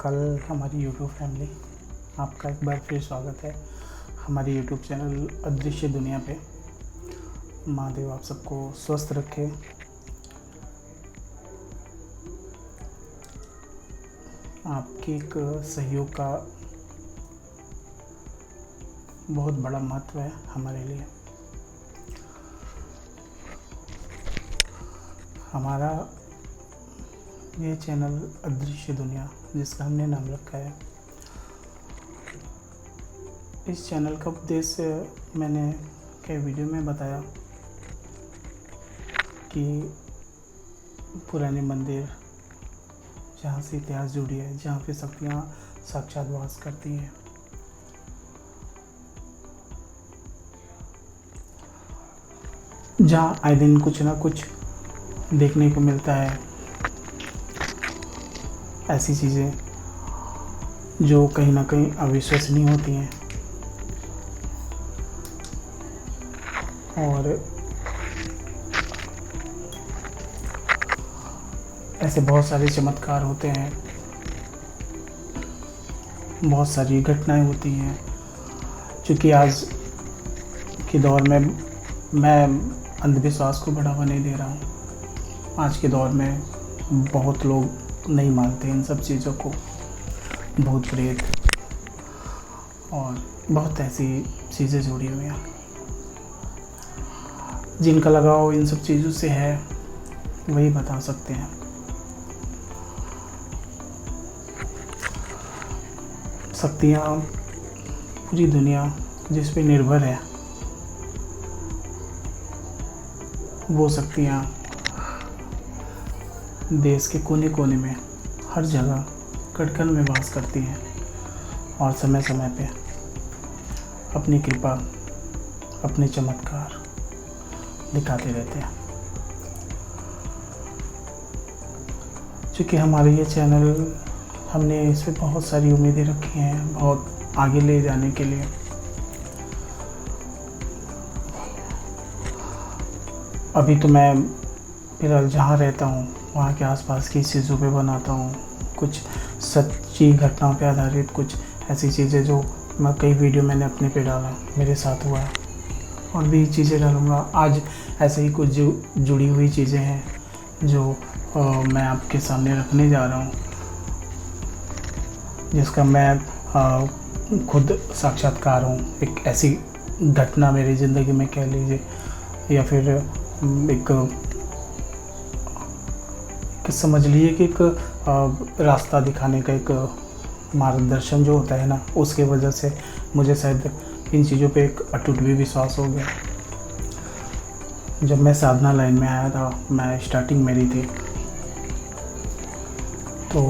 महाकाल हमारी YouTube family, आपका एक बार फिर स्वागत है हमारी यूट्यूब चैनल अदृश्य दुनिया पे। महादेव आप सबको स्वस्थ रखे। आपके एक सहयोग का बहुत बड़ा महत्व है हमारे लिए। हमारा ये चैनल अदृश्य दुनिया, जिसका हमने नाम रखा है, इस चैनल का उद्देश्य मैंने कई वीडियो में बताया कि पुराने मंदिर जहाँ से इतिहास जुड़ी है, जहाँ पे शक्तियाँ साक्षात वास करती हैं, जहाँ आए दिन कुछ ना कुछ देखने को मिलता है। ऐसी चीज़ें जो कहीं ना कहीं अविश्वसनीय होती हैं और ऐसे बहुत सारे चमत्कार होते हैं, बहुत सारी घटनाएं होती हैं। क्योंकि आज के दौर में मैं अंधविश्वास को बढ़ावा नहीं दे रहा हूँ। आज के दौर में बहुत लोग नहीं मानते इन सब चीज़ों को, भूत प्रेत और बहुत ऐसी चीज़ें जुड़ी हुई हैं। जिनका लगाव इन सब चीज़ों से है वही बता सकते हैं। शक्तियाँ पूरी दुनिया जिस पे निर्भर है, वो शक्तियाँ देश के कोने कोने में, हर जगह कण-कण में वास करती हैं और समय समय पे अपनी कृपा, अपने चमत्कार दिखाते रहते हैं। चूँकि हमारे ये चैनल, हमने इस पर बहुत सारी उम्मीदें रखी हैं बहुत आगे ले जाने के लिए। अभी तो मैं फिलहाल जहाँ रहता हूँ वहाँ के आसपास की चीज़ों पे बनाता हूँ, कुछ सच्ची घटनाओं पे आधारित कुछ ऐसी चीज़ें जो मैं कई वीडियो मैंने अपने पे डाला, मेरे साथ हुआ, और भी चीज़ें डालूँगा। आज ऐसे ही कुछ जो जुड़ी हुई चीज़ें हैं जो मैं आपके सामने रखने जा रहा हूँ, जिसका मैं खुद साक्षात्कार हूँ। एक ऐसी घटना मेरी ज़िंदगी में कह लीजिए, या फिर एक समझ लीजिए कि एक रास्ता दिखाने का एक मार्गदर्शन जो होता है ना, उसके वजह से मुझे शायद इन चीज़ों पे एक अटूट भी विश्वास हो गया। जब मैं साधना लाइन में आया था, मैं स्टार्टिंग मेरी थी, तो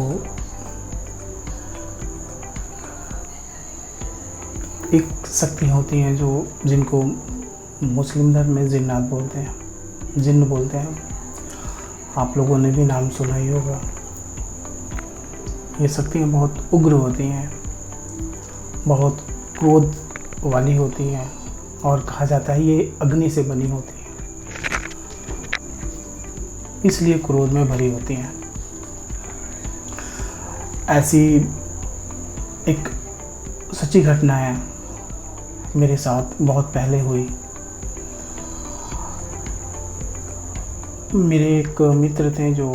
एक शक्ति होती हैं जो जिनको मुस्लिम धर्म में जिन्नात बोलते हैं, जिन्न बोलते हैं। आप लोगों ने भी नाम सुना ही होगा। ये शक्तियाँ बहुत उग्र होती हैं, बहुत क्रोध वाली होती हैं, और कहा जाता है ये अग्नि से बनी होती हैं, इसलिए क्रोध में भरी होती हैं। ऐसी एक सच्ची घटना है मेरे साथ, बहुत पहले हुई। मेरे एक मित्र थे जो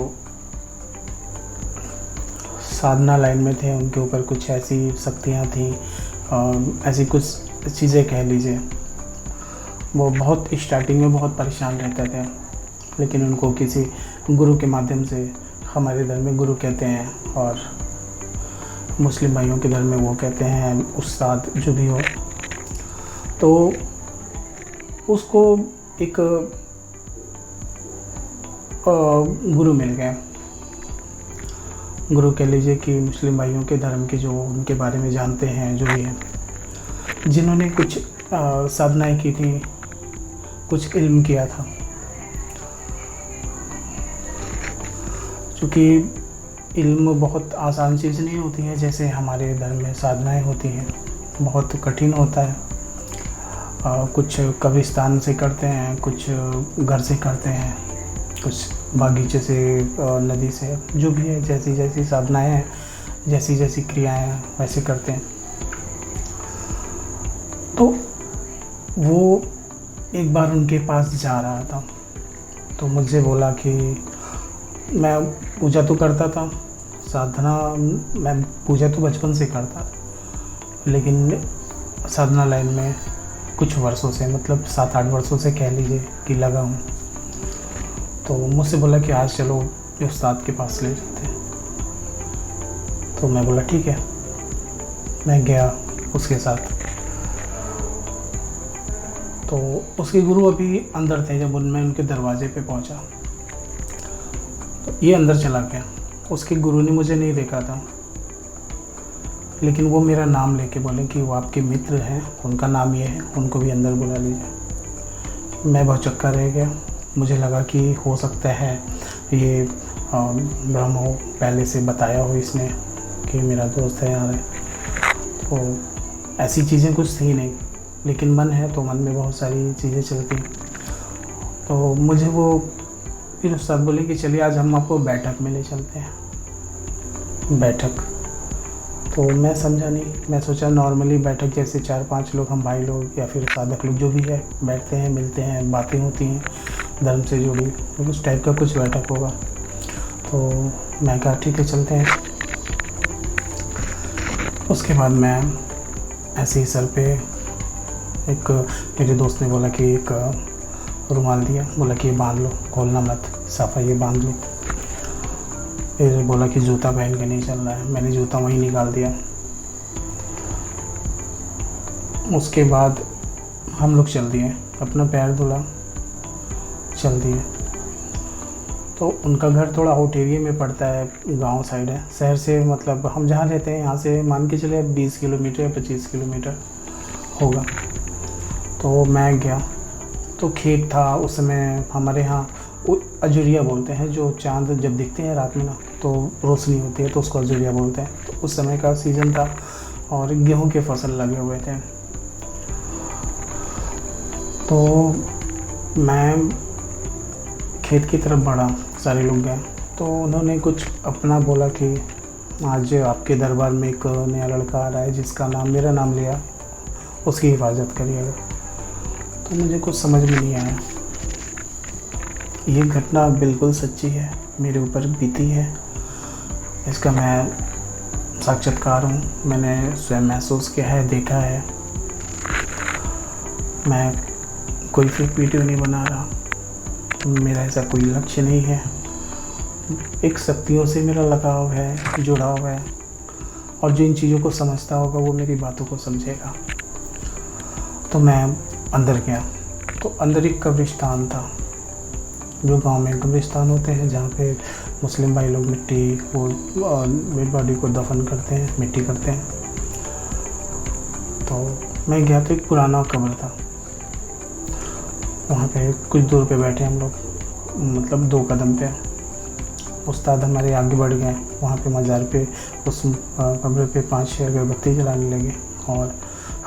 साधना लाइन में थे, उनके ऊपर कुछ ऐसी शक्तियाँ थी, ऐसी कुछ चीज़ें कह लीजिए। वो बहुत स्टार्टिंग में बहुत परेशान रहते थे, लेकिन उनको किसी गुरु के माध्यम से, हमारे धर्म में गुरु कहते हैं और मुस्लिम भाइयों के धर्म में वो कहते हैं उस्ताद, जो भी हो, तो उसको एक गुरु मिल गए। गुरु कह लीजिए कि मुस्लिम भाइयों के धर्म के, जो उनके बारे में जानते हैं, जो भी है, जिन्होंने कुछ साधनाएं की थी, कुछ इल्म किया था। क्योंकि इल्म बहुत आसान चीज़ नहीं होती है, जैसे हमारे धर्म में साधनाएं होती हैं, बहुत कठिन होता है। कुछ कब्रिस्तान से करते हैं, कुछ घर से करते हैं, कुछ बागीचे से, नदी से, जो भी है, जैसी जैसी साधनाएं हैं जैसी जैसी क्रियाएं हैं वैसे करते हैं। तो वो एक बार उनके पास जा रहा था, तो मुझे बोला कि मैं पूजा तो करता था, साधना, मैं पूजा तो बचपन से करता था, लेकिन साधना लाइन में कुछ वर्षों से, मतलब 7-8 वर्षों से कह लीजिए कि लगा हूँ। तो मुझसे बोला कि आज चलो उस्ताद के पास ले जाते हैं। तो मैं बोला ठीक है, मैं गया उसके साथ। तो उसके गुरु अभी अंदर थे जब मैं उनके दरवाजे पे पहुंचा। तो ये अंदर चला गया। उसके गुरु ने मुझे नहीं देखा था, लेकिन वो मेरा नाम लेके बोले कि वो आपके मित्र हैं, उनका नाम ये है, उनको भी अंदर बुला लीजिए। मैं बहुत चक्का रह गया। मुझे लगा कि हो सकता है ये ब्रह्म हो, पहले से बताया हो इसने कि मेरा दोस्त है यहाँ है। तो ऐसी चीज़ें कुछ थी नहीं, लेकिन मन है तो मन में बहुत सारी चीज़ें चलती। तो मुझे वो फिर उस्ताद बोले कि चलिए आज हम आपको बैठक में ले चलते हैं। बैठक तो मैं समझा नहीं, मैं सोचा नॉर्मली बैठक जैसे 4-5 लोग, हम भाई लोग या फिर साधक लोग जो भी है बैठते हैं, मिलते हैं, बातें होती हैं धर्म से जुड़ी, तो उस टाइप का कुछ बैठक होगा। तो मैं कहा ठीक है चलते हैं। उसके बाद मैं ऐसे ही सर पे एक, मेरे दोस्त ने बोला कि एक रुमाल दिया, बोला कि ये बांध लो, खोलना मत, साफा ये बांध लो। फिर बोला कि जूता पहन के नहीं चल रहा है। मैंने जूता वहीं निकाल दिया। उसके बाद हम लोग चल दिए, अपना पैर धुला, चल दिए। तो उनका घर थोड़ा आउट एरिया में पड़ता है, गांव साइड है, शहर से, मतलब हम जहाँ रहते हैं यहाँ से मान के चले 20 किलोमीटर या 25 किलोमीटर होगा। तो मैं गया, तो खेत था उस समय। हमारे यहाँ अजुरिया बोलते हैं, जो चांद जब दिखते हैं रात में ना तो रोशनी होती है, तो उसको अजुरिया बोलते हैं। तो उस समय का सीज़न था और गेहूं के फसल लगे हुए थे। तो मैं खेत की तरफ बढ़ा, सारे लोग गए। तो उन्होंने कुछ अपना बोला कि आज आपके दरबार में एक नया लड़का आ रहा है जिसका नाम, मेरा नाम लिया, उसकी हिफाजत करिएगा। तो मुझे कुछ समझ में नहीं आया। ये घटना बिल्कुल सच्ची है, मेरे ऊपर बीती है, इसका मैं साक्षात्कार हूँ, मैंने स्वयं महसूस किया है, देखा है। मैं कोई फेक वीडियो नहीं बना रहा, मेरा ऐसा कोई लक्ष्य नहीं है। एक शक्तियों से मेरा लगाव है, जुड़ाव है, और जो इन चीज़ों को समझता होगा वो मेरी बातों को समझेगा। तो मैं अंदर गया, तो अंदर एक कब्रिस्तान था, जो गांव में कब्रिस्तान होते हैं जहाँ पे मुस्लिम भाई लोग मिट्टी, वो डेड बॉडी को दफन करते हैं, मिट्टी करते हैं। तो मैं गया तो एक पुराना कब्र था, वहाँ पे कुछ दूर पे बैठे हम लोग, मतलब 2 कदम पे। उस्ताद हमारे आगे बढ़ गए, वहाँ पे मज़ार पे उस कब्र पे 5-6 अगरबत्ती जलाने लगे और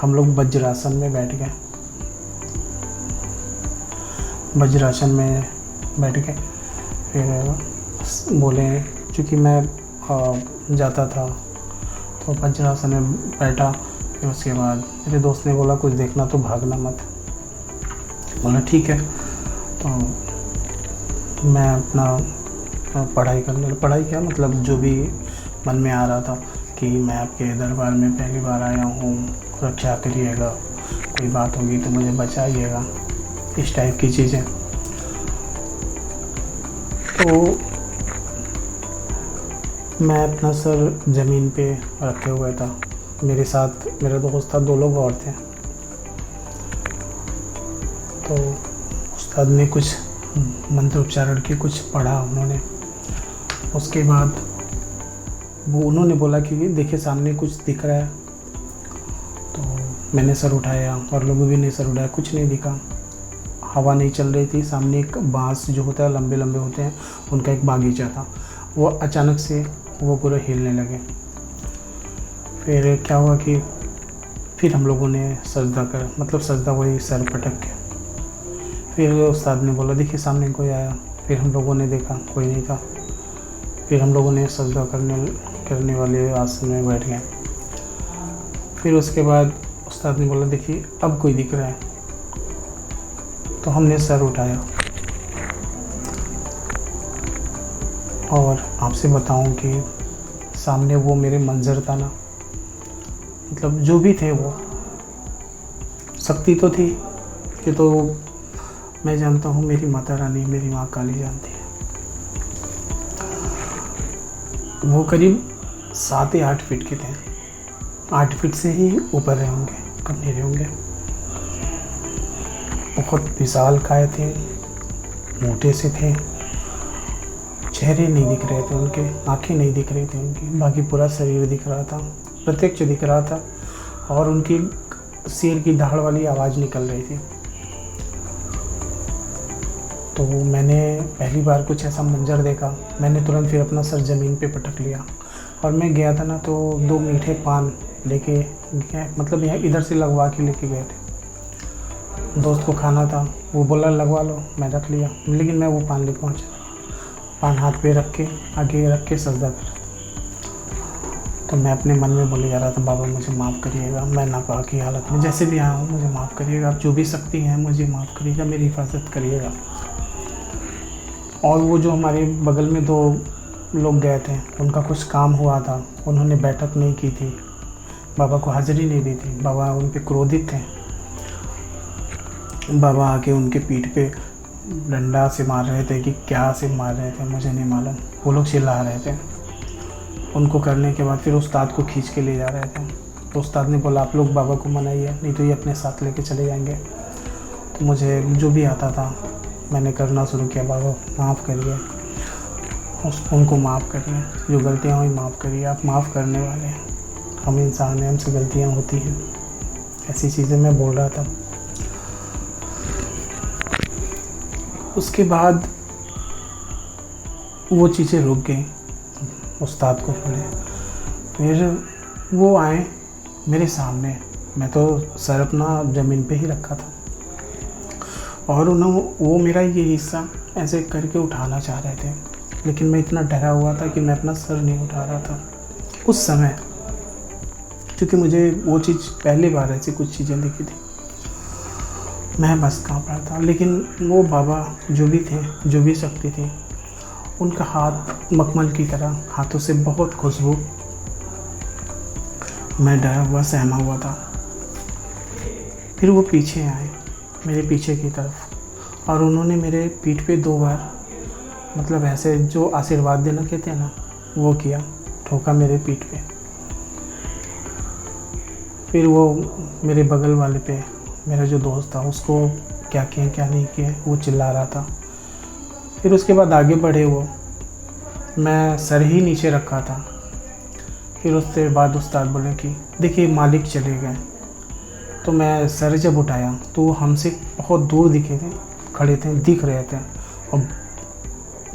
हम लोग वज्रासन में बैठ गए। वज्रासन में बैठ गए, फिर बोले, चूँकि मैं जाता था तो वज्रासन में बैठा। फिर उसके बाद मेरे दोस्त ने बोला कुछ देखना तो भागना मत। बोला ठीक है। तो मैं अपना पढ़ाई क्या, मतलब जो भी मन में आ रहा था कि मैं आपके दरबार में पहली बार आया हूँ, रक्षा करिएगा, कोई बात होगी तो मुझे बचाइएगा, इस टाइप की चीज़ें। तो मैं अपना सर ज़मीन पे रखे हुए था, मेरे साथ मेरा दोस्त था, 2 लोग और थे। तो उस्ताद ने कुछ मंत्र उच्चारण के कुछ पढ़ा उन्होंने। उसके बाद वो उन्होंने बोला कि देखिए सामने कुछ दिख रहा है। तो मैंने सर उठाया और लोगों भी ने सर उठाया, कुछ नहीं दिखा, हवा नहीं चल रही थी। सामने एक बांस जो होता है, लंबे लंबे होते हैं, उनका एक बागीचा था, वो अचानक से वो पूरे हिलने लगे। फिर क्या हुआ कि फिर हम लोगों ने सजदा कर, मतलब सजदा वही सर पटक के। फिर उस्ताद ने बोला देखिए सामने कोई आया। फिर हम लोगों ने देखा कोई नहीं था। फिर हम लोगों ने सजदा करने करने वाले आसन में बैठ गए। फिर उसके बाद उस्ताद ने बोला देखिए अब कोई दिख रहा है, तो हमने सर उठाया और आपसे बताऊं कि सामने वो मेरे मंजर था ना, मतलब जो भी थे वो शक्ति तो थी कि तो मैं जानता हूँ मेरी माता रानी, मेरी माँ काली जानती है। वो करीब 7 या 8 फीट के थे, 8 फीट से ही ऊपर रहे होंगे, कम नहीं रहे होंगे। बहुत विशाल काय थे, मोटे से थे, चेहरे नहीं दिख रहे थे उनके, आंखें नहीं दिख रही थी उनकी, बाकी पूरा शरीर दिख रहा था, प्रत्यक्ष दिख रहा था। और उनकी शेर की दहाड़ वाली आवाज़ निकल रही थी। तो मैंने पहली बार कुछ ऐसा मंजर देखा। मैंने तुरंत फिर अपना सर ज़मीन पे पटक लिया और मैं गया था ना, तो 2 मीठे पान लेके गए, मतलब यहाँ इधर से लगवा के लेके गए थे। दोस्त को खाना था, वो बोला लगवा लो, मैं रख लिया, लेकिन मैं वो पान लेके पहुँचा। पान हाथ पे रख के आगे रख के सजदा कर, तो मैं अपने मन में बोले जा रहा था बाबा मुझे माफ़ करिएगा, मैं नापाक की हालत में जैसे भी आया हूँ मुझे माफ़ करिएगा, आप जो भी शक्ति है मुझे माफ़ करिएगा, मेरी हिफाजत करिएगा। और वो जो हमारे बगल में 2 लोग गए थे, उनका कुछ काम हुआ था, उन्होंने बैठक नहीं की थी, बाबा को हाज़िरी नहीं दी थी, बाबा उन पे क्रोधित थे। बाबा आके उनके पीठ पे डंडा से मार रहे थे कि क्या से मार रहे थे मुझे नहीं मालूम, वो लोग चिल्ला रहे थे। उनको करने के बाद फिर उस्ताद को खींच के ले जा रहे थे, तो उस्ताद ने बोला आप लोग बाबा को मनाइए, नहीं तो ये अपने साथ लेके चले जाएंगे। तो मुझे जो भी आता था मैंने करना शुरू किया, बाबा माफ़ करिए, उनको माफ़ करिए, जो गलतियाँ हुई माफ़ करिए, आप माफ़ करने वाले हैं, हम इंसान हैं, हमसे गलतियाँ होती हैं, ऐसी चीज़ें मैं बोल रहा था। उसके बाद वो चीज़ें रुक गई, उस्ताद को बोले, फिर वो आए मेरे सामने, मैं तो सर अपना ज़मीन पे ही रखा था और वो मेरा ये हिस्सा ऐसे करके उठाना चाह रहे थे, लेकिन मैं इतना डरा हुआ था कि मैं अपना सर नहीं उठा रहा था उस समय, क्योंकि मुझे वो चीज़ पहली बार ऐसी कुछ चीज़ें दिखी थी। मैं बस काँप रहा था, लेकिन वो बाबा जो भी थे, जो भी शक्ति थी, उनका हाथ मखमल की तरह, हाथों से बहुत खुशबू। मैं डरा हुआ सहमा हुआ था। फिर वो पीछे आए मेरे पीछे की तरफ और उन्होंने मेरे पीठ पे 2 बार, मतलब ऐसे जो आशीर्वाद देना कहते हैं ना, वो किया, ठोका मेरे पीठ पे। फिर वो मेरे बगल वाले पे, मेरा जो दोस्त था, उसको क्या किए क्या नहीं किए वो चिल्ला रहा था। फिर उसके बाद आगे बढ़े वो, मैं सर ही नीचे रखा था। फिर उसके बाद उस्ताद बोले कि देखिए मालिक चले गए। तो मैं सर जब उठाया तो वो हमसे बहुत दूर दिखे थे, खड़े थे, दिख रहे थे। और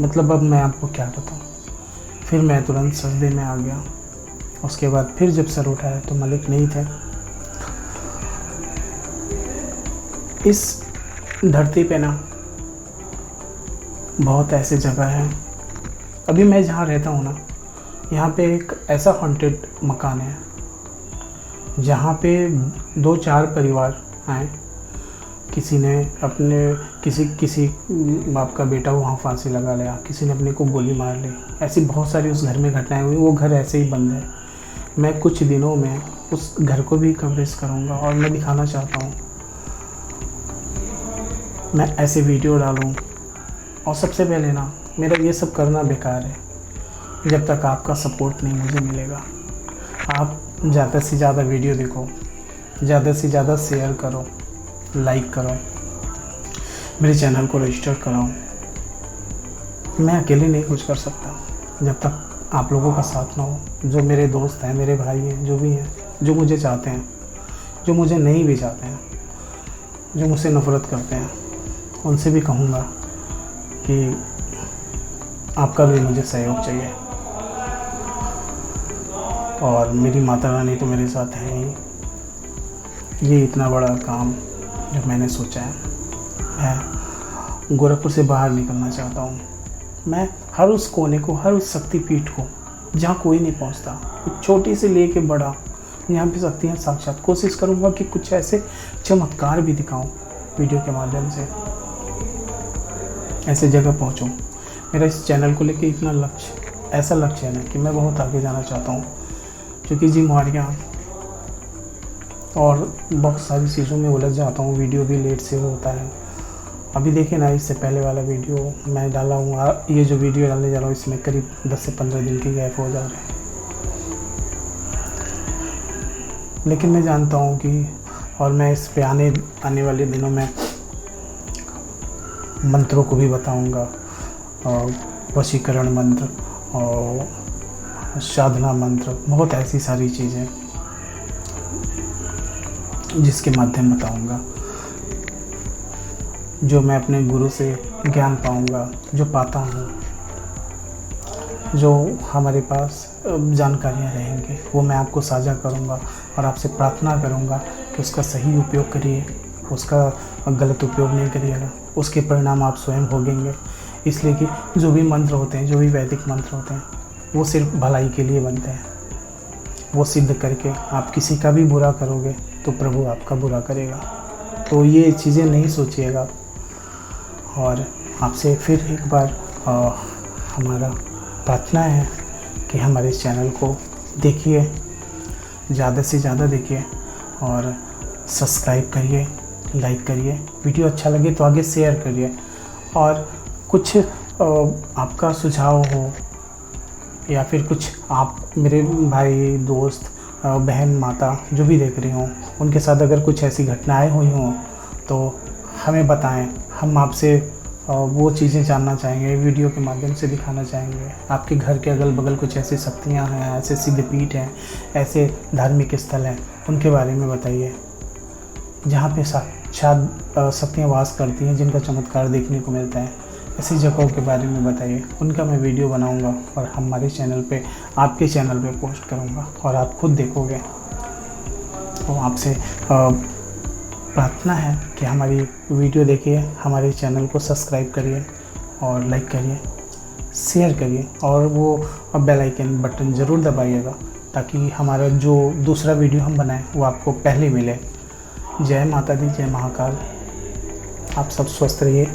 मतलब अब मैं आपको क्या बताऊँ। फिर मैं तुरंत सजदे में आ गया। उसके बाद फिर जब सर उठाया तो मालिक नहीं थे। इस धरती पे ना बहुत ऐसी जगह है, अभी मैं जहाँ रहता हूँ ना, यहाँ पे एक ऐसा हॉन्टेड मकान है जहाँ पे 2-4 परिवार आए। किसी ने अपने किसी बाप का बेटा वहाँ फांसी लगा लिया, किसी ने अपने को गोली मार ली। ऐसी बहुत सारी उस घर में घटनाएं हुई। वो घर ऐसे ही बंद है। मैं कुछ दिनों में उस घर को भी कवरेज करूँगा और मैं दिखाना चाहता हूँ, मैं ऐसे वीडियो डालूँ। और सबसे पहले ना, मेरा ये सब करना बेकार है जब तक आपका सपोर्ट नहीं मुझे मिलेगा। आप ज़्यादा से ज़्यादा वीडियो देखो, ज़्यादा से ज़्यादा शेयर करो, लाइक करो, मेरे चैनल को रजिस्टर कराओ। मैं अकेले नहीं कुछ कर सकता जब तक आप लोगों का साथ ना हो। जो मेरे दोस्त हैं, मेरे भाई हैं, जो भी हैं, जो मुझे चाहते हैं, जो मुझे नहीं भी चाहते हैं, जो मुझसे नफ़रत करते हैं, उनसे भी कहूँगा कि आपका भी मुझे सहयोग चाहिए। और मेरी माता रानी तो मेरे साथ है ही। ये इतना बड़ा काम जो मैंने सोचा है, मैं गोरखपुर से बाहर निकलना चाहता हूँ। मैं हर उस कोने को, हर उस शक्तिपीठ को जहाँ कोई नहीं पहुँचता। छोटी से लेके बड़ा, यहाँ पे शक्तियाँ साक्षात। कोशिश करूँगा कि कुछ ऐसे चमत्कार भी दिखाऊँ वीडियो के माध्यम से, ऐसे जगह पहुँचूँ। मेरा इस चैनल को लेके इतना लक्ष्य, ऐसा लक्ष्य है ना कि मैं बहुत आगे जाना चाहता हूँ, क्योंकि जिम्मेवारियाँ और बहुत सारी चीज़ों में उलझ जाता हूँ। वीडियो भी लेट से होता है। अभी देखिए ना, इससे पहले वाला वीडियो मैं डाला हूँ, ये जो वीडियो डालने जा रहा हूँ इसमें करीब 10 से 15 दिन की गैप हो जा रहे हैं। लेकिन मैं जानता हूँ कि, और मैं इस पे आने वाले दिनों में मंत्रों को भी बताऊँगा, वशीकरण मंत्र और साधना मंत्र, बहुत ऐसी सारी चीज़ें जिसके माध्यम बताऊँगा, जो मैं अपने गुरु से ज्ञान पाऊँगा, जो पाता हूँ, जो हमारे पास जानकारियाँ रहेंगी, वो मैं आपको साझा करूँगा और आपसे प्रार्थना करूँगा कि उसका सही उपयोग करिए, उसका गलत उपयोग नहीं करिएगा। उसके परिणाम आप स्वयं भोगेंगे। इसलिए कि जो भी मंत्र होते हैं, जो भी वैदिक मंत्र होते हैं, वो सिर्फ भलाई के लिए बनते हैं। वो सिद्ध करके आप किसी का भी बुरा करोगे तो प्रभु आपका बुरा करेगा। तो ये चीज़ें नहीं सोचिएगा। और आपसे फिर एक बार हमारा प्रार्थना है कि हमारे चैनल को देखिए, ज़्यादा से ज़्यादा देखिए और सब्सक्राइब करिए, लाइक करिए। वीडियो अच्छा लगे तो आगे शेयर करिए। और कुछ आपका सुझाव हो या फिर कुछ आप मेरे भाई, दोस्त, बहन, माता जो भी देख रहे हों, उनके साथ अगर कुछ ऐसी घटनाएं हुई हों तो हमें बताएं। हम आपसे वो चीज़ें जानना चाहेंगे, वीडियो के माध्यम से दिखाना चाहेंगे। आपके घर के अगल बगल कुछ ऐसी शक्तियाँ हैं, ऐसे सिद्धपीठ हैं, ऐसे धार्मिक स्थल हैं, उनके बारे में बताइए, जहाँ पे साक्षात शक्तियाँ वास करती हैं, जिनका चमत्कार देखने को मिलता है। ऐसी जगहों के बारे में बताइए, उनका मैं वीडियो बनाऊंगा और हमारे चैनल पे, आपके चैनल पे पोस्ट करूंगा और आप खुद देखोगे। तो आपसे प्रार्थना है कि हमारी वीडियो देखिए, हमारे चैनल को सब्सक्राइब करिए और लाइक करिए, शेयर करिए और वो बेल आइकन बटन ज़रूर दबाइएगा, ताकि हमारा जो दूसरा वीडियो हम बनाएं वो आपको पहले मिले। जय माता दी, जय महाकाल। आप सब स्वस्थ रहिए।